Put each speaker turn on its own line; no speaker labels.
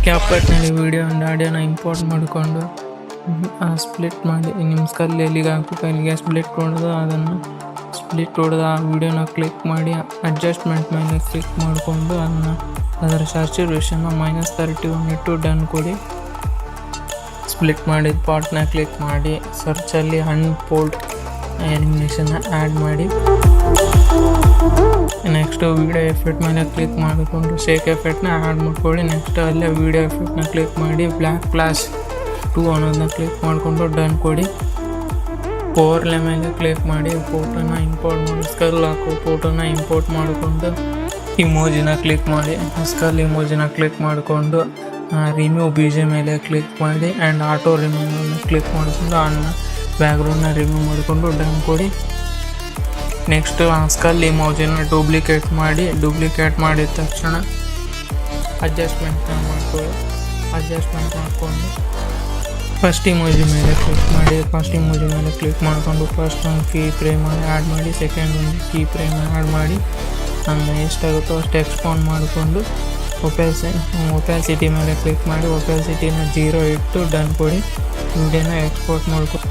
ಕ್ಯಾಪ್ಕಟ್ನಲ್ಲಿ video ಒಂದು ಆಡಿಯೋನ import ಮಾಡಿಕೊಂಡು split ಮಾಡಿ ನಿಮ್ಮ ಸ್ಕಲ್ ಎಲ್ಲಿಗೆ ಹಾಕಬೇಕು ಅಲ್ಲಿಗೆ ಸ್ಪ್ಲಿಟ್ ಹೊಡೆದು ಅದನ್ನು ಸ್ಪ್ಲಿಟ್ ಹೊಡೆದು ಆ ವೀಡಿಯೋನ ಕ್ಲಿಕ್ ಮಾಡಿ ಅಡ್ಜಸ್ಟ್ಮೆಂಟ್ ಮೇಲೆ ಕ್ಲಿಕ್ ಮಾಡಿಕೊಂಡು ಅದರ ಸ್ಯಾಚುರೇಷನ್ನ -31 ಇಟ್ಟು ಡನ್ ಕೊಡಿ. ಸ್ಪ್ಲಿಟ್ ಮಾಡಿದ ಪಾರ್ಟ್ನ ಕ್ಲಿಕ್ ಮಾಡಿ ಸರ್ಚಲ್ಲಿ ಅನ್ಫೋಲ್ಡ್ ಆ್ಯನಿಮೇಷನ್ನ ಆ್ಯಡ್ ಮಾಡಿ ನೆಕ್ಸ್ಟ್ ವೀಡಿಯೋ ಎಫೆಕ್ಟ್ ಮೇಲೆ ಕ್ಲಿಕ್ ಮಾಡಿಕೊಂಡು ಶೇಕ್ ಎಫೆಕ್ಟ್ನ ಆ್ಯಡ್ ಮಾಡ್ಕೊಳ್ಳಿ. ನೆಕ್ಸ್ಟ್ ಅಲ್ಲೇ ವೀಡಿಯೋ ಎಫೆಕ್ಟ್ನ ಕ್ಲಿಕ್ ಮಾಡಿ ಬ್ಲ್ಯಾಕ್ ಫ್ಲಾಶ್ 2 ಅನ್ನೋದನ್ನ ಕ್ಲಿಕ್ ಮಾಡಿಕೊಂಡು ಡನ್ ಕೊಡಿ. ಓವರ್ಲೇ ಮೇಲೆ ಕ್ಲಿಕ್ ಮಾಡಿ ಫೋಟೋನ ಇಂಪೋರ್ಟ್ ಮಾಡಿ ಸ್ಕಲ್ ಹಾಕೋ ಫೋಟೋನ ಇಂಪೋರ್ಟ್ ಮಾಡಿಕೊಂಡು ಇಮೋಜಿನ ಕ್ಲಿಕ್ ಮಾಡಿ ಸ್ಕಲ್ ಇಮೋಜಿನ ಕ್ಲಿಕ್ ಮಾಡಿಕೊಂಡು ರಿಮೂವ್ ಬೀಜೆ ಮೇಲೆ ಕ್ಲಿಕ್ ಮಾಡಿ ಆ್ಯಂಡ್ ಆಟೋ ರಿಮೂವ್ ಮೇಲೆ ಕ್ಲಿಕ್ ಮಾಡಿಕೊಂಡು ಬ್ಯಾಕ್ಗ್ರೌಂಡ್ನ ರಿಮೂವ್ ಮಾಡಿಕೊಂಡು ಡನ್ ಕೊಡಿ. ನೆಕ್ಸ್ಟ್ ಸ್ಕಲ್ ಇಮೋಜಿನ ಡೂಪ್ಲಿಕೇಟ್ ಮಾಡಿದ ತಕ್ಷಣ ಅಡ್ಜಸ್ಟ್ಮೆಂಟ್ ಮಾಡಿಕೊಂಡು ಫಸ್ಟ್ ಇಮೋಜಿ ಮೇಲೆ ಕ್ಲಿಕ್ ಮಾಡಿಕೊಂಡು ಫಸ್ಟ್ ಒಂದು ಕೀ ಫ್ರೇಮನ್ನು ಆ್ಯಡ್ ಮಾಡಿ ಸೆಕೆಂಡ್ ಒಂದು ಕೀ ಫ್ರೇಮನ್ನು ಆ್ಯಡ್ ಮಾಡಿ ಎಷ್ಟಾಗುತ್ತೋ ಅಷ್ಟು ಎಕ್ಸ್ಪಾಂಡ್ ಮಾಡಿಕೊಂಡು ಒಪ್ಯಾಸಿಟಿ ಮೇಲೆ ಕ್ಲಿಕ್ ಮಾಡಿ ಒಪ್ಯಾಸಿಟಿನ 0 ಇಟ್ಟು ಡನ್ ಕೊಡಿ. ವಿಡಿಯೋನ ಎಕ್ಸ್ಪೋರ್ಟ್ ಮಾಡ್ಕೊಂಡು